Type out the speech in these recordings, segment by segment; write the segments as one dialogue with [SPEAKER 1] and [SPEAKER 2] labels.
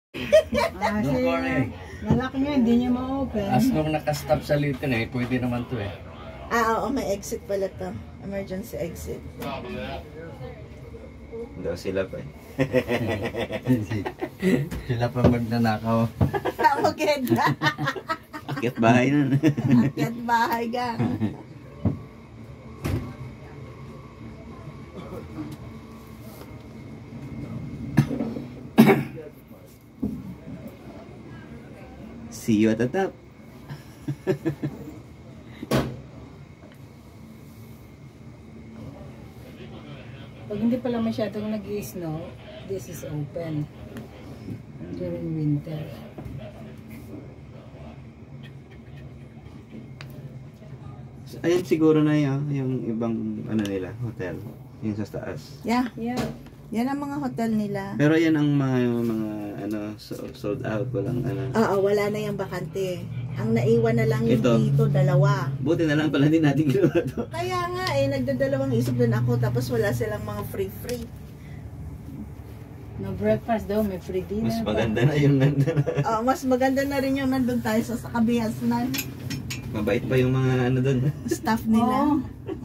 [SPEAKER 1] Kasi lalaki nga, hindi niya ma-open.
[SPEAKER 2] As nung nakastop sa Little eh, pwede naman to eh.
[SPEAKER 3] Oo, may exit pala to. Emergency exit.
[SPEAKER 4] Daw sila pa eh.
[SPEAKER 2] Sila pa magnanakaw.
[SPEAKER 3] Tawagin na.
[SPEAKER 4] Akit bahay nun.
[SPEAKER 3] Akyat bahay ka.
[SPEAKER 4] See you at the top.
[SPEAKER 1] Pag hindi pala masyadong nag-i-snow, this is open during winter.
[SPEAKER 4] Ayan siguro na yung ibang ano nila, hotel. Yung sa taas.
[SPEAKER 3] Yeah,
[SPEAKER 1] Yeah.
[SPEAKER 3] yan ang mga hotel nila.
[SPEAKER 4] Pero yan ang mga ano sold out, walang ano.
[SPEAKER 3] Oo, wala na yung bakante. Ang naiwan na lang yung
[SPEAKER 4] Ito.
[SPEAKER 3] dito, dalawa.
[SPEAKER 4] Buti na lang pala din natin ginawa to.
[SPEAKER 3] Kaya nga nagdadalawang isip din ako tapos wala silang mga free.
[SPEAKER 1] No breakfast daw, may free dinner.
[SPEAKER 4] Mas maganda na yung nandun.
[SPEAKER 3] Mas maganda na rin yung nandun tayo sa kabihasnan.
[SPEAKER 4] Mabait pa yung mga ano doon.
[SPEAKER 3] Staff
[SPEAKER 1] Oo,
[SPEAKER 3] nila.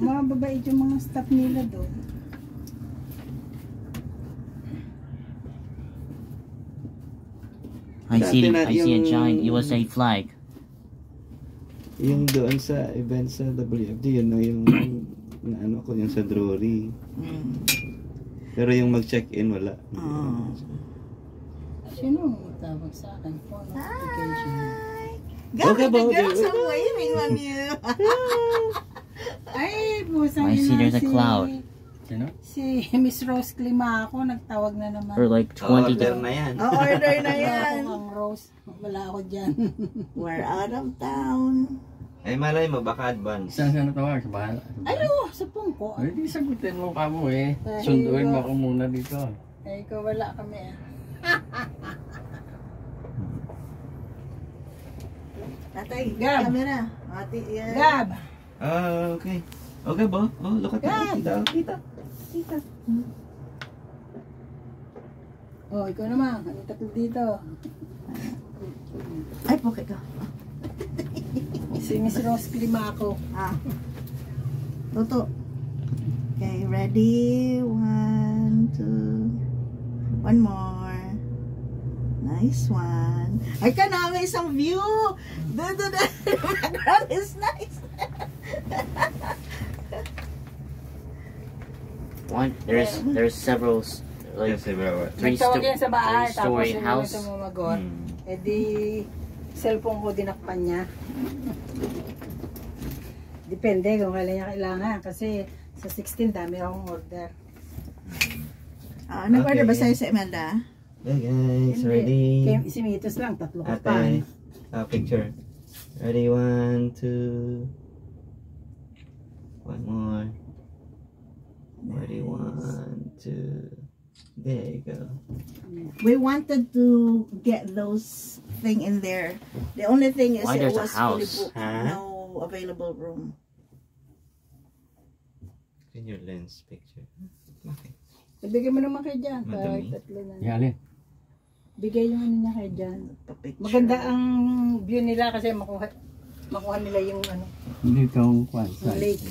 [SPEAKER 1] mababait yung mga staff nila doon.
[SPEAKER 5] I see
[SPEAKER 4] Dati na
[SPEAKER 5] a
[SPEAKER 4] yung-
[SPEAKER 5] giant USA flag.
[SPEAKER 4] Yung doon sa event sa WFD, yun na yung na ano ko yung sa Drury. Pero yung mag-check-in wala.
[SPEAKER 1] Sino tawag sa akin? Phone notification.
[SPEAKER 4] Okay,
[SPEAKER 3] the
[SPEAKER 4] okay.
[SPEAKER 3] girls are waving on you.
[SPEAKER 1] Ay, busang
[SPEAKER 5] I see there's a cloud.
[SPEAKER 2] Sino?
[SPEAKER 1] Si Miss Rose Climaco nagtawag na naman.
[SPEAKER 5] Or like 20
[SPEAKER 4] Order na yan.
[SPEAKER 3] Order na
[SPEAKER 1] Wala
[SPEAKER 3] yan.
[SPEAKER 1] ako ang Rose. Wala ako dyan.
[SPEAKER 3] We're out of town.
[SPEAKER 4] Ay malay mo, baka advance.
[SPEAKER 2] Saan siya natawag? Sa bahala.
[SPEAKER 1] Ano? Sa pungko.
[SPEAKER 2] Ay, di sagutin mo ka mo eh.
[SPEAKER 1] Ay,
[SPEAKER 2] Sunduin mo
[SPEAKER 1] iba.
[SPEAKER 2] ako muna dito.
[SPEAKER 1] Eh, ikaw wala kami ah.
[SPEAKER 3] Tatay,
[SPEAKER 1] Gab.
[SPEAKER 3] camera. Ate, yan.
[SPEAKER 1] Gab!
[SPEAKER 4] Okay. Okay ba? Oh, look at that. Kita.
[SPEAKER 1] Oh, ikaw naman. Ano tatlo dito?
[SPEAKER 3] Ay, poke ka.
[SPEAKER 1] Si Miss Rose Climaco.
[SPEAKER 3] Toto. Okay, ready? 1, 2. One more. Nice one. Ay ka na, may isang view. The background is nice.
[SPEAKER 5] There's several like
[SPEAKER 4] Yes, bro.
[SPEAKER 1] Nagtawag yan sa bahay. Tapos
[SPEAKER 5] three-story
[SPEAKER 1] yung
[SPEAKER 5] house.
[SPEAKER 1] tumagot. Eh di, cellphone ko dinakpan niya. Depende kung kailan niya kailangan. Kasi sa 16 dami akong order.
[SPEAKER 3] Nag-order ba
[SPEAKER 4] Okay.
[SPEAKER 3] sa'yo si Imelda?
[SPEAKER 4] Yeah guys,
[SPEAKER 1] Hindi.
[SPEAKER 4] ready?
[SPEAKER 1] Kay, si Mitos lang, tatlo ka pa.
[SPEAKER 4] Ate, picture. Ready, 1, 2. One more. Ready, 1, 2. There you go.
[SPEAKER 3] We wanted to get those thing in there. The only thing is
[SPEAKER 5] Why,
[SPEAKER 3] it
[SPEAKER 5] there's a
[SPEAKER 3] was fully
[SPEAKER 5] house?
[SPEAKER 3] booked.
[SPEAKER 4] Huh?
[SPEAKER 3] No available room.
[SPEAKER 4] In your lens picture. Okay.
[SPEAKER 1] Ibigay mo naman kay Jan.
[SPEAKER 4] Madami.
[SPEAKER 1] Tatlo na.
[SPEAKER 2] Yali.
[SPEAKER 1] Bigay yung ano niya kay Jan.
[SPEAKER 3] Pa-picture.
[SPEAKER 1] Maganda ang view nila kasi makuha nila yung ano,
[SPEAKER 2] Dito ang kwan.
[SPEAKER 1] yung
[SPEAKER 2] saan?
[SPEAKER 1] lake.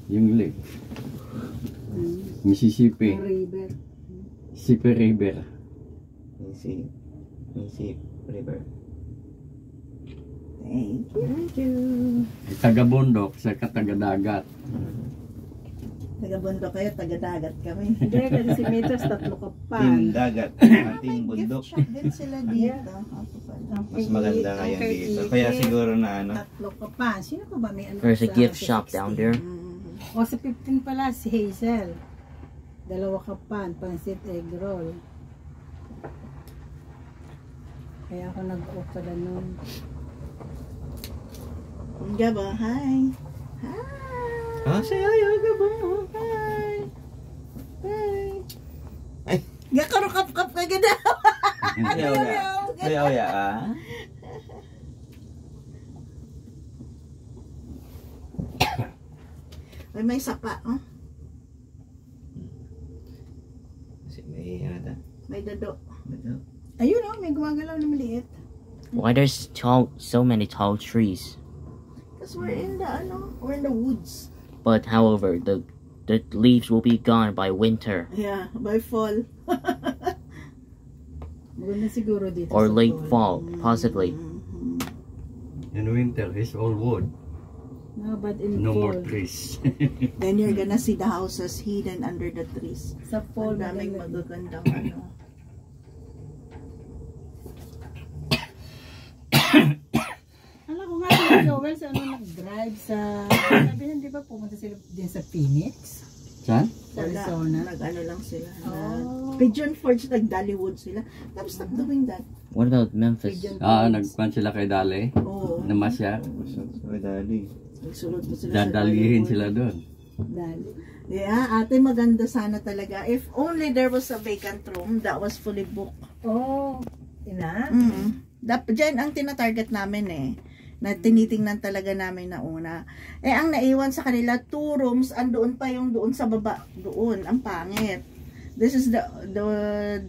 [SPEAKER 2] Yung lake. Mississippi.
[SPEAKER 1] Yung river.
[SPEAKER 2] Mississippi River.
[SPEAKER 4] Mississippi River.
[SPEAKER 3] Thank you.
[SPEAKER 2] Taga-bundok sa katagadagat.
[SPEAKER 3] Taga-bundok kayo, taga-dagat kami.
[SPEAKER 1] Hindi, kasi si Mitos tatlo ka pa.
[SPEAKER 4] Team dagat. Team bundok.
[SPEAKER 3] Gift shop din sila dito.
[SPEAKER 4] Mas maganda ngayon dito. Kaya siguro na ano.
[SPEAKER 1] Tatlo ka pa. Sino pa ba may ano?
[SPEAKER 5] There's a
[SPEAKER 1] sa-
[SPEAKER 5] gift
[SPEAKER 1] sa
[SPEAKER 5] shop
[SPEAKER 1] 16?
[SPEAKER 5] down there.
[SPEAKER 1] O sa 15 pala si Hazel. Dalawa ka pa. Pansit egg roll. Kaya ako nag-off pala nun.
[SPEAKER 3] Gaba, hi. Hi.
[SPEAKER 4] Say ayaw ba?
[SPEAKER 3] Hi. Hi.
[SPEAKER 4] Ay.
[SPEAKER 3] Gakarukap-kap ka ganda.
[SPEAKER 4] Ayaw ya.
[SPEAKER 3] May sapa, oh.
[SPEAKER 4] Kasi may ano ta?
[SPEAKER 3] May dado.
[SPEAKER 4] Ano?
[SPEAKER 3] Ayun oh, may gumagalaw na maliit.
[SPEAKER 5] Why there's so many tall trees?
[SPEAKER 3] Because we're in the woods.
[SPEAKER 5] But however, the leaves will be gone by winter
[SPEAKER 3] Yeah, by fall.
[SPEAKER 1] Maganda siguro dito
[SPEAKER 5] or
[SPEAKER 1] sa
[SPEAKER 5] late
[SPEAKER 1] fall.
[SPEAKER 5] fall, possibly.
[SPEAKER 2] In winter, it's all wood.
[SPEAKER 1] No, but in
[SPEAKER 2] No
[SPEAKER 1] fall.
[SPEAKER 2] more trees.
[SPEAKER 3] Then you're gonna see the houses hidden under the trees.
[SPEAKER 1] Sa fall,
[SPEAKER 3] Ang daming
[SPEAKER 1] maganda.
[SPEAKER 3] magagandang ano.
[SPEAKER 1] Alam ko nga si Joel sa nag-drive sa, sabi niya, di ba pumunta sila din sa Phoenix?
[SPEAKER 2] Saan?
[SPEAKER 1] Sa Arizona.
[SPEAKER 3] Nag-ano lang sila.
[SPEAKER 1] Oh.
[SPEAKER 3] Pigeon Forge, nag-Dollywood sila. Tapos stop doing that.
[SPEAKER 5] What about Memphis?
[SPEAKER 1] Pigeon
[SPEAKER 2] Nagpan sila kay Dali.
[SPEAKER 3] Oo.
[SPEAKER 2] Namasya.
[SPEAKER 4] So, dali.
[SPEAKER 3] Nagsulod po sila
[SPEAKER 2] Dadalihin
[SPEAKER 3] Dollywood.
[SPEAKER 2] sila doon.
[SPEAKER 1] Dali.
[SPEAKER 3] Yeah, ate, maganda sana talaga. If only there was a vacant room that was fully booked.
[SPEAKER 1] Oh, ina?
[SPEAKER 3] Diyan ang tinatarget namin eh. Na tinitingnan talaga namin na una. Eh, ang naiwan sa kanila, 2 rooms, andoon pa yung doon sa baba. Doon, ang pangit. This is the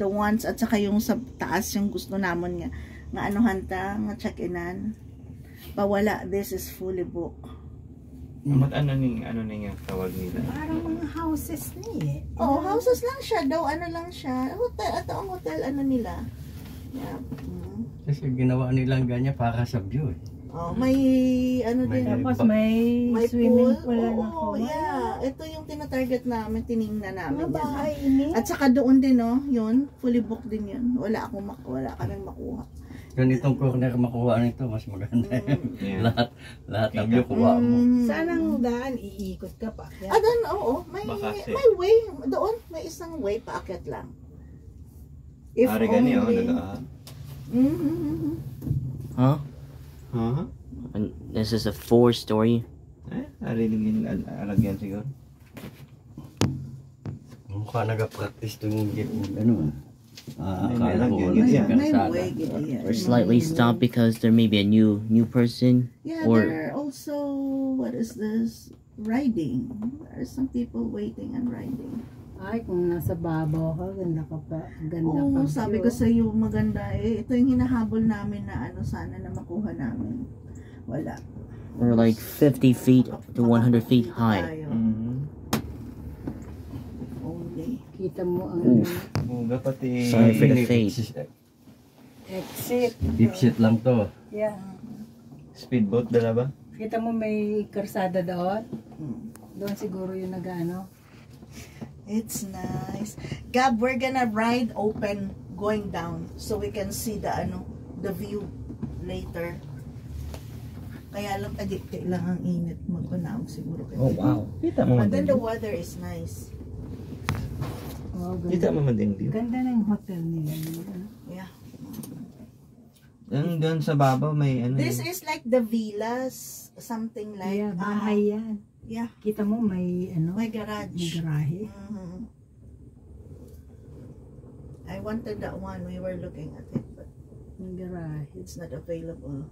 [SPEAKER 3] ones, at saka yung sa taas, yung gusto namin nga anuhan ta, nga check-inan. Pawala, this is fully booked.
[SPEAKER 4] Ano yung tawag nila?
[SPEAKER 1] Parang mga houses ni eh.
[SPEAKER 3] Oh, houses lang siya daw, ano lang siya. Hotel, ito ang hotel, ano nila. Yeah.
[SPEAKER 2] Kasi ginawa nilang ganyan para sa view eh.
[SPEAKER 3] Oh, may ano
[SPEAKER 2] May
[SPEAKER 3] din.
[SPEAKER 1] Tapos may
[SPEAKER 3] pool.
[SPEAKER 1] swimming pool na
[SPEAKER 3] Oo, yeah. Ito yung tinatarget namin, tiningnan namin.
[SPEAKER 1] Mga
[SPEAKER 3] yan.
[SPEAKER 1] bahay ini.
[SPEAKER 3] At saka doon din, no, yun, fully booked din yun. Wala kaming makuha.
[SPEAKER 2] Ganitong corner makuha nito, mas maganda yun.
[SPEAKER 4] Yeah.
[SPEAKER 2] Lahat ng view kuha mo.
[SPEAKER 1] Saan ang daan? Iikot ka pa.
[SPEAKER 3] Ah, doon, oo. May
[SPEAKER 4] Makati.
[SPEAKER 3] way. Doon, may isang way, paakyat lang. If
[SPEAKER 4] Ari gani oh,
[SPEAKER 3] only.
[SPEAKER 4] nagaan.
[SPEAKER 3] Mhm.
[SPEAKER 5] Huh?
[SPEAKER 4] Ha?
[SPEAKER 5] And this is a 4-story.
[SPEAKER 4] Ari din alagyan siguro.
[SPEAKER 2] Mukha nag-practice itong ano. Akala ko
[SPEAKER 4] May-
[SPEAKER 2] walang
[SPEAKER 3] May
[SPEAKER 2] karsada.
[SPEAKER 3] way, yeah.
[SPEAKER 5] Or slightly stopped because there may be a new person.
[SPEAKER 3] Yeah,
[SPEAKER 5] Or-
[SPEAKER 3] there are also, what is this? Riding. There are some people waiting and riding.
[SPEAKER 1] Ay, kung nasa babaw ka, ganda ka pa. Ganda
[SPEAKER 3] Oo,
[SPEAKER 1] pa.
[SPEAKER 3] sabi ko sa iyo, maganda eh. Ito yung hinahabol namin na ano sana na makuha namin. Wala.
[SPEAKER 5] Or like 50 feet to 100 feet high.
[SPEAKER 3] Tayo. Only.
[SPEAKER 1] Kita mo ang
[SPEAKER 5] Oof.
[SPEAKER 4] Buga pati.
[SPEAKER 5] Sorry for the fade.
[SPEAKER 1] exit.
[SPEAKER 2] Dipsit lang to.
[SPEAKER 1] Yeah.
[SPEAKER 4] Speedboat dala ba?
[SPEAKER 1] Kita mo may karsada doon. Doon siguro yung nag-ano.
[SPEAKER 3] It's nice. Gab, we're gonna ride open going down so we can see the view later. Kaya lang kadikti lang ang init magpanahon siguro.
[SPEAKER 5] Oh wow.
[SPEAKER 4] Kita mo
[SPEAKER 3] But then the
[SPEAKER 4] man.
[SPEAKER 3] weather is nice.
[SPEAKER 1] Oh,
[SPEAKER 4] Kita
[SPEAKER 1] ganda.
[SPEAKER 4] mo man din view.
[SPEAKER 1] Ganda ng hotel nila.
[SPEAKER 3] Yeah.
[SPEAKER 4] Doon sa babaw may ano.
[SPEAKER 3] This is like the villas, something like
[SPEAKER 1] Yeah, bahay yan.
[SPEAKER 3] yeah,
[SPEAKER 1] Kita mo may ano,
[SPEAKER 3] my
[SPEAKER 1] may
[SPEAKER 3] garage.
[SPEAKER 1] garahe.
[SPEAKER 3] Mhm. I wanted that one. We were looking at it, but
[SPEAKER 1] May garahe.
[SPEAKER 3] it's not available.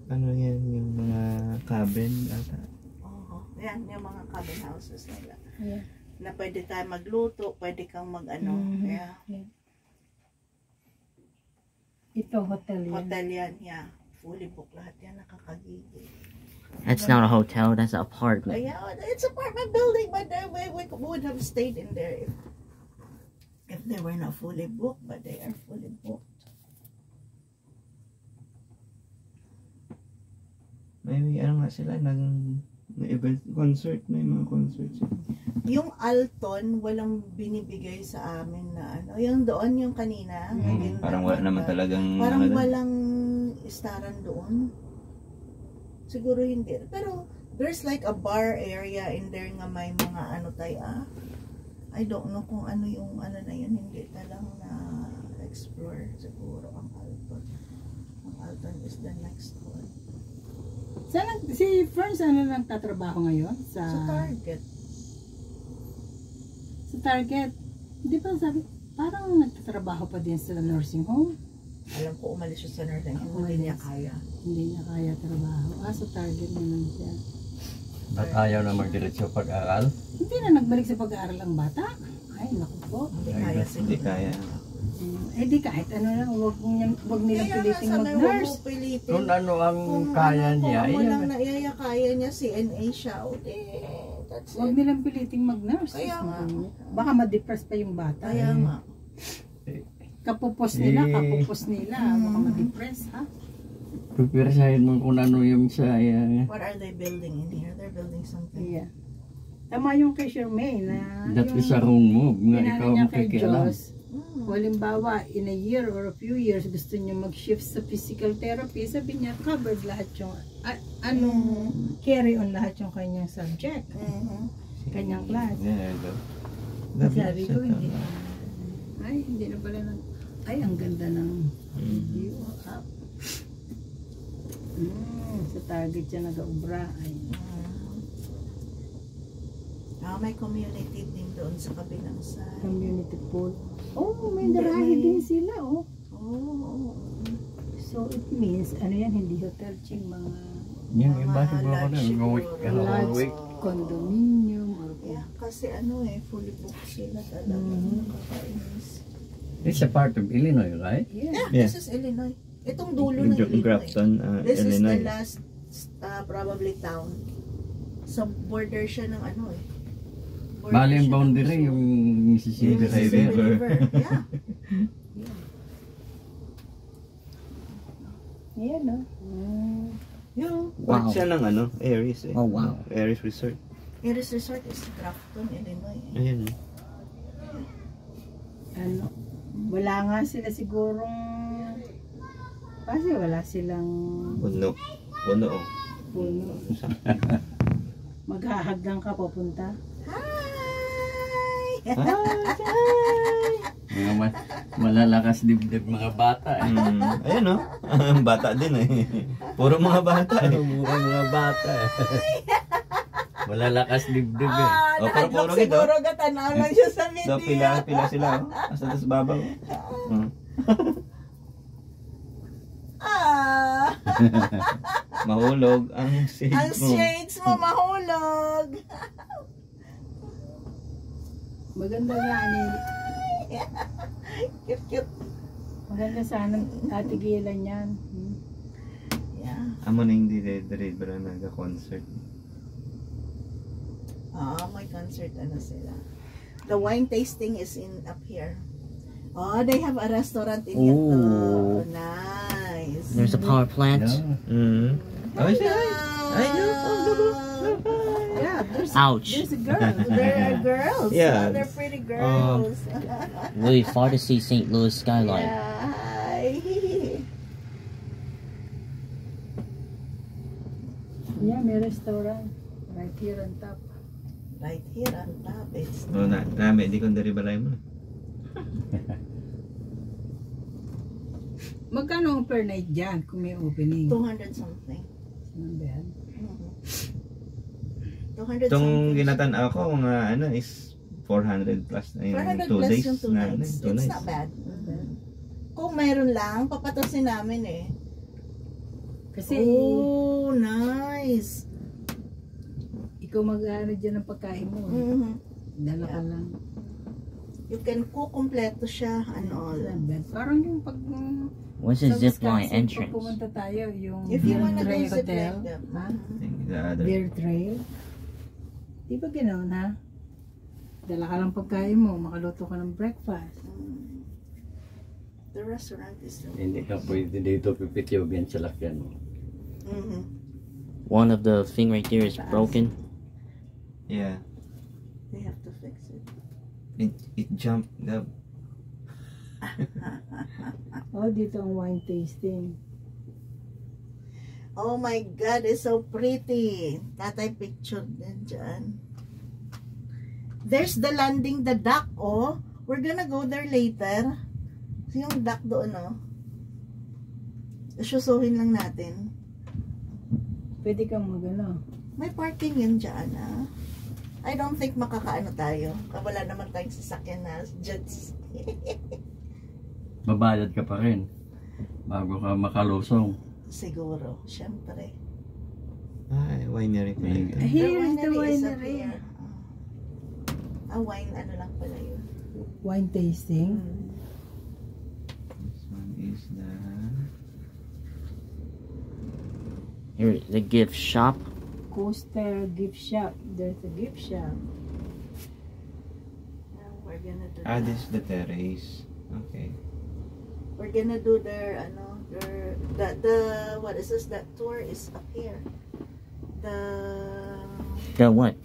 [SPEAKER 4] Ano yan yung mga cabin ata.
[SPEAKER 3] Oh, yan yung mga cabin houses nila.
[SPEAKER 1] Yeah.
[SPEAKER 3] Na pwede tayo magluto, pwede kang mag-ano.
[SPEAKER 1] Mhm.
[SPEAKER 3] Yeah.
[SPEAKER 1] Ito, hotel yan.
[SPEAKER 3] Hotel yan, yeah. Fully booked lahat yan, nakakagigil.
[SPEAKER 5] That's not a hotel, that's an apartment.
[SPEAKER 3] Yeah, it's apartment building, but we would have stayed in there if they were not fully booked, but they are fully booked.
[SPEAKER 4] May ano nga sila may event concert, may mga concert sila.
[SPEAKER 3] Yung Alton, walang binibigay sa amin na ano. Yung doon, yung kanina. naging-
[SPEAKER 4] Parang wala naman talagang
[SPEAKER 3] Parang
[SPEAKER 4] ano,
[SPEAKER 3] walang istaran doon. Siguro hindi. Pero there's like a bar area in there nga may mga ano tayo I don't know kung ano yung ano na yun. Hindi talang na explore siguro ang Alton. Ang Alton is the next one.
[SPEAKER 1] Saan si Fern, saan na nagtatrabaho ngayon?
[SPEAKER 3] Sa Target.
[SPEAKER 1] Sa Target. Di ba sabi, parang nagtatrabaho pa din sa nursing home.
[SPEAKER 3] Alam ko umalis siya sa nursing home. Hindi niya kaya.
[SPEAKER 1] Hindi niya kaya trabaho. Sa Target naman siya.
[SPEAKER 2] At ayaw na magdiretso pag-aral.
[SPEAKER 1] Hindi na nagbalik sa pag-aaral ang bata. Ay, naku po.
[SPEAKER 3] Hindi kaya
[SPEAKER 4] Hindi
[SPEAKER 3] siguro.
[SPEAKER 4] kaya.
[SPEAKER 1] Di kahit ano lang, wag nilang piliting mag-nurse.
[SPEAKER 2] Kung ano ang kaya niya,
[SPEAKER 3] Kung
[SPEAKER 2] yun.
[SPEAKER 3] lang kaya niya, CNA siya. That's
[SPEAKER 1] Wag
[SPEAKER 3] it.
[SPEAKER 1] nilang piliting mag-nurse.
[SPEAKER 3] Kaya nga.
[SPEAKER 1] Baka ma-depress pa yung bata.
[SPEAKER 3] Kaya nga.
[SPEAKER 1] Kapupos nila,
[SPEAKER 2] Eh.
[SPEAKER 1] baka ma-depress, ha?
[SPEAKER 2] Pipirsahin mo kung ano yung sa...
[SPEAKER 3] What are they building in here? They're building something.
[SPEAKER 1] Yeah. Tama yung kay Charmaine na
[SPEAKER 2] that is a wrong move. Nga
[SPEAKER 1] pinano
[SPEAKER 2] ikaw
[SPEAKER 1] niya kay
[SPEAKER 2] makikialam.
[SPEAKER 1] Diyos. Halimbawa, in a year or a few years, gusto niyo mag-shift sa physical therapy, sabi niya, covered lahat yung, carry on lahat yung kanyang subject, kanyang class.
[SPEAKER 4] Yeah, I know.
[SPEAKER 1] Sabi ko, hindi na pala ang ganda ng view. Sa Target siya nag-ubra.
[SPEAKER 3] May community din doon sa kabilang side.
[SPEAKER 1] Community pool. May darahe din sila, So it means, hindi hotel ching, mga
[SPEAKER 2] Yung iba siguro ko rin,
[SPEAKER 1] large
[SPEAKER 2] week.
[SPEAKER 1] condominium or
[SPEAKER 3] Kasi fully booked sila talaga. Nakakainis.
[SPEAKER 2] It's a part of Illinois, right?
[SPEAKER 3] Yeah,
[SPEAKER 4] Yeah.
[SPEAKER 3] this is Illinois. Itong dulo ng
[SPEAKER 4] Yung
[SPEAKER 3] Illinois.
[SPEAKER 4] Grafton,
[SPEAKER 3] This is the
[SPEAKER 4] Illinois.
[SPEAKER 3] last probably town. Sa border siya ng border
[SPEAKER 2] Bali yung
[SPEAKER 3] siya ng
[SPEAKER 2] boundary,
[SPEAKER 3] Missouri.
[SPEAKER 2] yung Mississippi
[SPEAKER 3] Mississippi
[SPEAKER 2] River.
[SPEAKER 3] River. Yeah.
[SPEAKER 1] Yan, no?
[SPEAKER 3] Yeah.
[SPEAKER 4] Part
[SPEAKER 5] Wow.
[SPEAKER 4] siya ng Aries
[SPEAKER 5] Oh, wow.
[SPEAKER 4] Aries Resort.
[SPEAKER 3] Aries Resort is Grafton, Illinois.
[SPEAKER 4] Ayun.
[SPEAKER 1] Wala nga sila sigurong, kasi wala silang
[SPEAKER 4] Puno.
[SPEAKER 1] puno.
[SPEAKER 4] Sakto.
[SPEAKER 1] Maghahagdan ka papunta.
[SPEAKER 3] Hi!
[SPEAKER 2] Mga malalakas dibdib mga bata.
[SPEAKER 4] Ayun o. Ang bata din Puro mga bata
[SPEAKER 2] Bukan mga bata. Malalakas dibdib
[SPEAKER 4] O, pero puro gito.
[SPEAKER 3] Siguro gatanaw lang siya sa
[SPEAKER 4] So,
[SPEAKER 3] video.
[SPEAKER 4] pila sila Asa tas babaw. Mahulog ang shade
[SPEAKER 3] Ang
[SPEAKER 4] mo.
[SPEAKER 3] shades mo mahulog.
[SPEAKER 1] Maganda nga
[SPEAKER 3] Cute.
[SPEAKER 1] maganda sana tatigilan yan.
[SPEAKER 3] Yeah.
[SPEAKER 4] Amo na hindi dire ba nag-concert.
[SPEAKER 3] May concert sila. The wine tasting is up here. They have a restaurant in here too.
[SPEAKER 5] Ooh.
[SPEAKER 3] Nice.
[SPEAKER 5] There's a power plant.
[SPEAKER 4] Ay,
[SPEAKER 1] Yeah,
[SPEAKER 5] Ouch.
[SPEAKER 1] there's a girl.
[SPEAKER 3] There are girls.
[SPEAKER 4] Yeah.
[SPEAKER 3] They're pretty girls.
[SPEAKER 5] Really far to see St. Louis skyline.
[SPEAKER 1] Yeah, may restaurant. Right here on top.
[SPEAKER 3] Right here on top. It's
[SPEAKER 4] Nami, di ko dari balay mo.
[SPEAKER 1] Magkano ang per night dyan kung may opening?
[SPEAKER 3] 200 something.
[SPEAKER 1] Saan ba yan?
[SPEAKER 3] 200
[SPEAKER 4] Itong
[SPEAKER 3] something.
[SPEAKER 4] ginatan ako, mga is 400 plus na yung
[SPEAKER 3] 400
[SPEAKER 4] 2
[SPEAKER 3] plus
[SPEAKER 4] days
[SPEAKER 3] yung 2
[SPEAKER 4] na
[SPEAKER 3] nights.
[SPEAKER 4] 2
[SPEAKER 3] It's
[SPEAKER 4] nights.
[SPEAKER 3] not bad. Kung meron lang, papatusin namin
[SPEAKER 1] Kasi
[SPEAKER 3] nice.
[SPEAKER 1] ikaw mag-ano dyan ng pagkain mo. Dala ka lang.
[SPEAKER 3] You can cook kompleto siya and all.
[SPEAKER 1] Parang yung pag
[SPEAKER 5] What's
[SPEAKER 1] sa
[SPEAKER 5] a zip line
[SPEAKER 1] Wisconsin, pag
[SPEAKER 5] entrance?
[SPEAKER 1] pumunta tayo, yung
[SPEAKER 3] If you
[SPEAKER 1] Bear
[SPEAKER 3] wanna go
[SPEAKER 1] Trail
[SPEAKER 3] zip
[SPEAKER 1] Hotel.
[SPEAKER 3] like that.
[SPEAKER 1] Ha?
[SPEAKER 4] The other.
[SPEAKER 1] Bear Trail. Di ba gano'n, ha? Dala ka lang pagkain mo, makaluto ka ng breakfast.
[SPEAKER 3] The restaurant is still.
[SPEAKER 2] Hindi ka pwede dito pipityogan sa lakyan mo.
[SPEAKER 5] One of the thing right there is broken.
[SPEAKER 4] Yeah.
[SPEAKER 3] They have to fix it.
[SPEAKER 4] It jumped up.
[SPEAKER 1] Oh, dito ang wine tasting.
[SPEAKER 3] Oh my God, it's so pretty. Tatay picture din dyan. There's the landing, the dock, We're gonna go there later. So yung dock doon, Susuhin lang natin.
[SPEAKER 1] Pwede kang magano.
[SPEAKER 3] May parking yun dyan, I don't think makakaano tayo. Wala naman tayong sasakyan na jets.
[SPEAKER 2] Babayad ka pa rin bago ka makalusong.
[SPEAKER 3] Siguro, syempre.
[SPEAKER 4] Ay, winery pala ito.
[SPEAKER 1] Here is the
[SPEAKER 3] is up
[SPEAKER 1] winery.
[SPEAKER 3] here. Wine, lang pala yun.
[SPEAKER 1] Wine tasting.
[SPEAKER 5] Here, the gift shop.
[SPEAKER 1] Coaster gift shop. There's a gift shop.
[SPEAKER 3] Now we're gonna do
[SPEAKER 4] Ah,
[SPEAKER 3] that.
[SPEAKER 4] this is the terrace. Okay.
[SPEAKER 3] We're gonna do their the what is this? That tour is up here.
[SPEAKER 5] The what?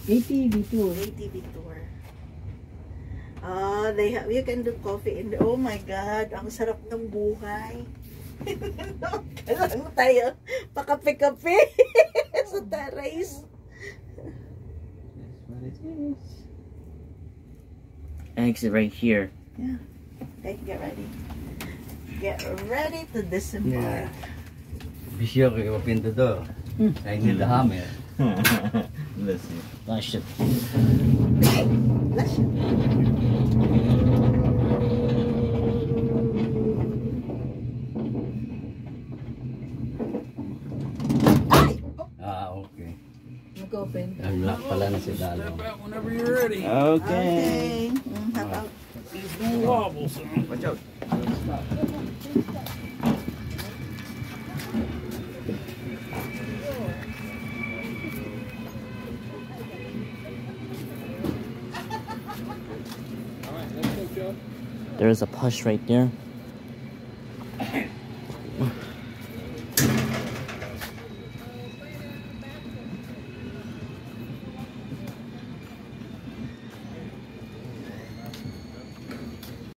[SPEAKER 1] ATV tour.
[SPEAKER 3] ATV tour. Ah, they have, you can do coffee in the, oh my God, ang sarap ng buhay. Kailangan tayo pakape-kape sa terrace.
[SPEAKER 4] That's what it is.
[SPEAKER 5] Exit right here.
[SPEAKER 3] Yeah. Okay, get ready. Get ready to disembark.
[SPEAKER 2] Be sure you open the door. I need the hammer.
[SPEAKER 4] Bless you.
[SPEAKER 5] Flash it.
[SPEAKER 3] Bless you. Ay!
[SPEAKER 2] Ah, okay.
[SPEAKER 1] Mag-open.
[SPEAKER 2] Nag-lock pala na si Dalo.
[SPEAKER 4] Okay.
[SPEAKER 3] Okay. How about
[SPEAKER 4] Watch out.
[SPEAKER 5] There's a push right there.